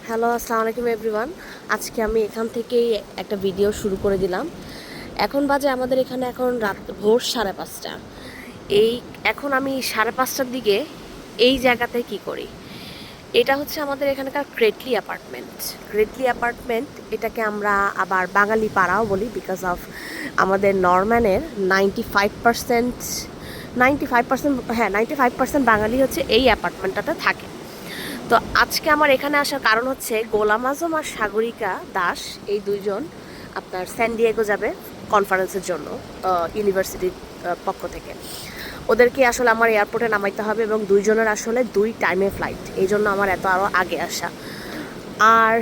Hello, আসসালামু আলাইকুম everyone. আজকে আমি এখান থেকেই একটা ভিডিও শুরু করে দিলাম। এখন বাজে আমাদের এখানে এখন রাত ভোর 5:30। এই এখন আমি 5:30টার দিকে এই জায়গাতে কি করি? এটা হচ্ছে আমাদের এখানকার ক্রেটলি অ্যাপার্টমেন্ট। ক্রেটলি অ্যাপার্টমেন্ট এটাকে আমরা আবার বাঙালি পাড়াও বলি, বিকজ অফ আমাদের নরম্যানের 95% 95%, হ্যাঁ 95% বাঙালি হচ্ছে এই অ্যাপার্টমেন্টটাতে থাকে। তো আজকে আমার এখানে আসার কারণ হচ্ছে গোলাম আজম আর সাগরিকা দাস, এই দুইজন আপনার স্যান ডিয়েগো যাবে কনফারেন্সের জন্য ইউনিভার্সিটির পক্ষ থেকে। ওদেরকে আসলে আমার এয়ারপোর্টে নামাইতে হবে এবং দুইজনের আসলে দুই টাইমে ফ্লাইট, এই জন্য আমার এত আরও আগে আসা। আর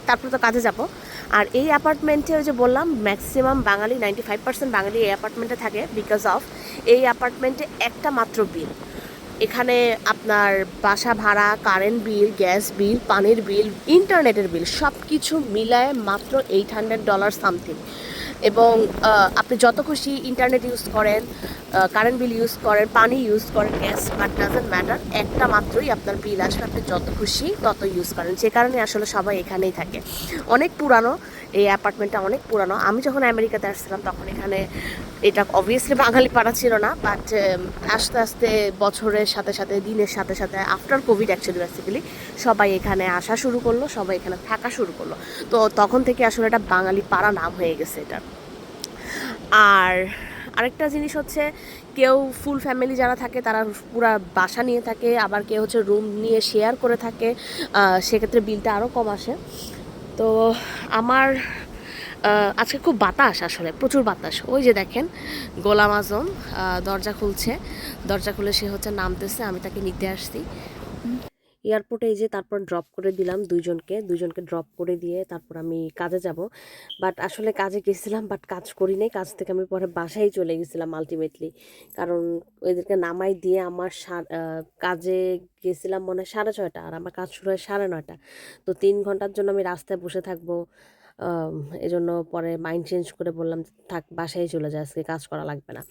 তারপরে তো কাজে যাব। আর এই অ্যাপার্টমেন্টে ওই যে বললাম ম্যাক্সিমাম বাঙালি, 95% বাঙালি এই অ্যাপার্টমেন্টে থাকে, বিকজ অফ এই অ্যাপার্টমেন্টে একটা মাত্র বিল। এখানে আপনার বাসা ভাড়া, কারেন্ট বিল, গ্যাস বিল, পানির বিল, ইন্টারনেটের বিল সব কিছু মিলায় মাত্র $800 সামথিং। এবং আপনি যত খুশি ইন্টারনেট ইউজ করেন, কারেন্ট বিল ইউজ করেন, পানি ইউজ করেন, গ্যাস, বাট ডাজেন্ট ম্যাটার, একটা মাত্রই আপনার বিল আসবে, আপনি যত খুশি তত ইউজ করেন। যে কারণে আসলে সবাই এখানেই থাকে। অনেক পুরানো এই অ্যাপার্টমেন্টটা, অনেক পুরানো। আমি যখন আমেরিকাতে আসছিলাম তখন এখানে এটা অবভিয়াসলি বাঙালি পাড়া ছিল না, বাট আস্তে আস্তে বছরের সাথে সাথে, দিনের সাথে সাথে, আফটার কোভিড অ্যাকচুয়ালি বেসিক্যালি সবাই এখানে আসা শুরু করলো, সবাই এখানে থাকা শুরু করলো। তো তখন থেকে আসলে এটা বাঙালি পাড়া নাম হয়ে গেছে এটা। আর আরেকটা জিনিস হচ্ছে, কেউ ফুল ফ্যামিলি যারা থাকে তারা পুরা বাসা নিয়ে থাকে, আবার কেউ হচ্ছে রুম নিয়ে শেয়ার করে থাকে, সেক্ষেত্রে বিলটা আরও কম আসে। তো আমার আজকে খুব বাতাস, আসলে প্রচুর বাতাস। ওই যে দেখেন গোলাম আজম দরজা খুলছে, দরজা খুলে সে হচ্ছে নামতেছে, আমি তাকে নিতে আসছি এয়ারপোর্টে। এই যে তারপর ড্রপ করে দিলাম দুইজনকে, দুইজনকে ড্রপ করে দিয়ে তারপর আমি কাজে যাব। বাট আসলে কাজে গেছিলাম, বাট কাজ করি নাই। কাজ থেকে আমি পরে বাসায় চলে গেছিলাম আলটিমেটলি, কারণ ওদেরকে নামাই দিয়ে আমার কাজে গেছিলাম মনে হয় 6:30, আর আমার কাজ শুরু হয় 9:30। তো 3 ঘন্টার জন্য আমি রাস্তায় বসে থাকবো। এজন্য পরে মাইন্ড চেঞ্জ করে বললাম থাক, বাসায় চলে যায়, আজকে কাজ করা লাগবে না।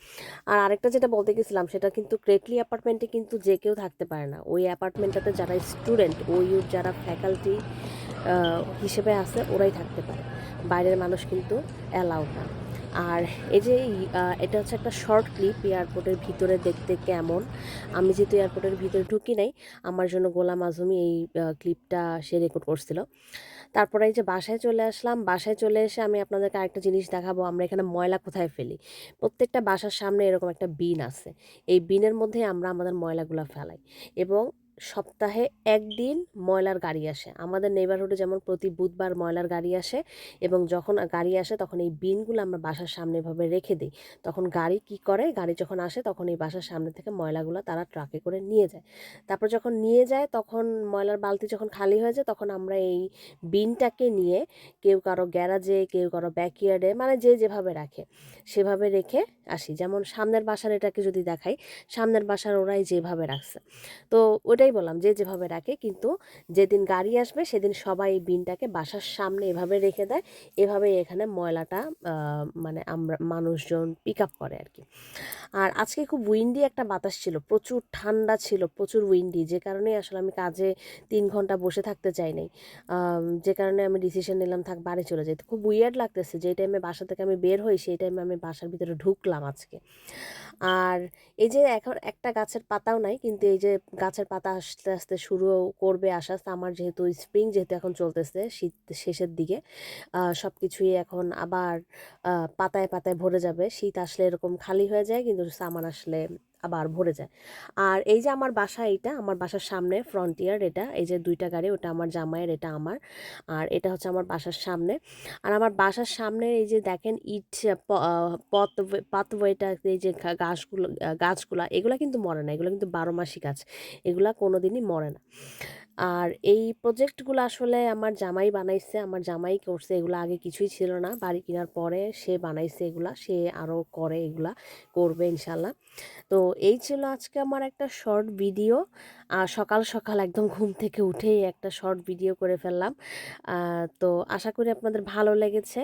আর আরেকটা যেটা বলতে গেছিলাম, সেটা কিন্তু ক্রেটলি অ্যাপার্টমেন্টে কিন্তু যে কেউ থাকতে পারে না। ওই অ্যাপার্টমেন্টটাতে যারা স্টুডেন্ট, ওই যারা ফ্যাকাল্টি হিসেবে আছে ওরাই থাকতে পারে, বাইরের মানুষ কিন্তু অ্যালাউড না। আর এই যে এটা হচ্ছে একটা শর্ট ক্লিপ এয়ারপোর্টের ভিতরে দেখতে কেমন। আমি যেহেতু এয়ারপোর্টের ভিতরে ঢুকি নাই, আমার জন্য গোলাম আজমি এই ক্লিপটা সে রেকর্ড করছিল। তারপরে এই যে বাসায় চলে আসলাম, বাসায় চলে এসে আমি আপনাদেরকে আরেকটা জিনিস দেখাবো, আমরা এখানে ময়লা কোথায় ফেলি। প্রত্যেকটা বাসার সামনে এরকম একটা বিন আছে, এই বিনের মধ্যে আমরা আমাদের ময়লাগুলো ফেলাই। এবং সপ্তাহে একদিন ময়লার গাড়ি আসে আমাদের নেইবারহুডে, যেমন প্রতি বুধবার ময়লার গাড়ি আসে। এবং যখন গাড়ি আসে তখন এই বিনগুলো আমরা বাসার সামনে এভাবে রেখে দিই। তখন গাড়ি কি করে, গাড়ি যখন আসে তখন এই বাসার সামনে থেকে ময়লাগুলো তারা ট্রাকে করে নিয়ে যায়। তারপর যখন নিয়ে যায় তখন ময়লার বালতি যখন খালি হয়ে যায় তখন আমরা এই বিনটাকে নিয়ে কেউ কারো গ্যারাজে, কেউ কারো ব্যাকইয়ার্ডে, মানে যে যেভাবে রাখে সেভাবে রেখে আসি। যেমন সামনের বাসার এটাকে যদি দেখাই, সামনের বাসার ওরাই যেভাবে রাখছে। তো ওটাই বললাম, যে যেভাবে রাখে, কিন্তু যেদিন গাড়ি আসবে সেদিন সবাই এই বিনটাকে বাসার সামনে এভাবে রেখে দেয়। এভাবেই এখানে ময়লাটা মানে আমরা মানুষজন পিক আপ করে আর কি। আর আজকে খুব উইন্ডি একটা বাতাস ছিল, প্রচুর ঠান্ডা ছিল, প্রচুর উইন্ডি, যে কারণে আসলে আমি কাজে 3 ঘন্টা বসে থাকতে চাই নাই। যে কারণে আমি ডিসিশন নিলাম থাক, বাড়ি চলে যাই। খুব উইয়ার্ড লাগতেছে, যে টাইমে বাসা থেকে আমি বের হই সেই টাইমে আমি বাসার ভিতরে ঢুকলাম আজকে। আর এই যে এখন একটা গাছের পাতাও নাই, কিন্তু এই যে গাছের পাতা আস্তে আস্তে শুরু করবে আস্তে আস্তে। আমার যেহেতু স্প্রিং যেহেতু এখন চলতেছে, শীত শেষের দিকে, সব কিছুই এখন আবার পাতায় পাতায় ভরে যাবে। শীত আসলে এরকম খালি হয়ে যায়, কিন্তু সামার আসলে আবার ভরে যায়। আর এই যে আমার বাসা, এইটা আমার বাসার সামনে ফ্রন্টিয়ার, এটা এই যে দুইটা গাড়ি, ওটা আমার জামাইয়ের, এটা আমার। আর এটা হচ্ছে আমার বাসার সামনে। আর আমার বাসার সামনে এই যে দেখেন ইট পাথওয়েটা, এই যে গাছগুলা এগুলা কিন্তু মরে না, এগুলো কিন্তু 12 মাসই গাছ, এগুলা কোনোদিনই মরে না। আর এই প্রজেক্টগুলো আসলে আমার জামাই বানাইছে, আমার জামাই করছে এগুলো, আগে কিছুই ছিল না, বাড়ি কেনার পরে সে বানাইছে এগুলা, সে আরও করে, এগুলা করবে ইনশাল্লাহ। তো এই ছিল আজকে আমার একটা শর্ট ভিডিও। সকাল সকাল একদম ঘুম থেকে উঠেই একটা শর্ট ভিডিও করে ফেললাম। তো আশা করি আপনাদের ভালো লেগেছে।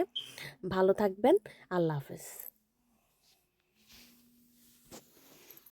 ভালো থাকবেন। আল্লাহ হাফেজ।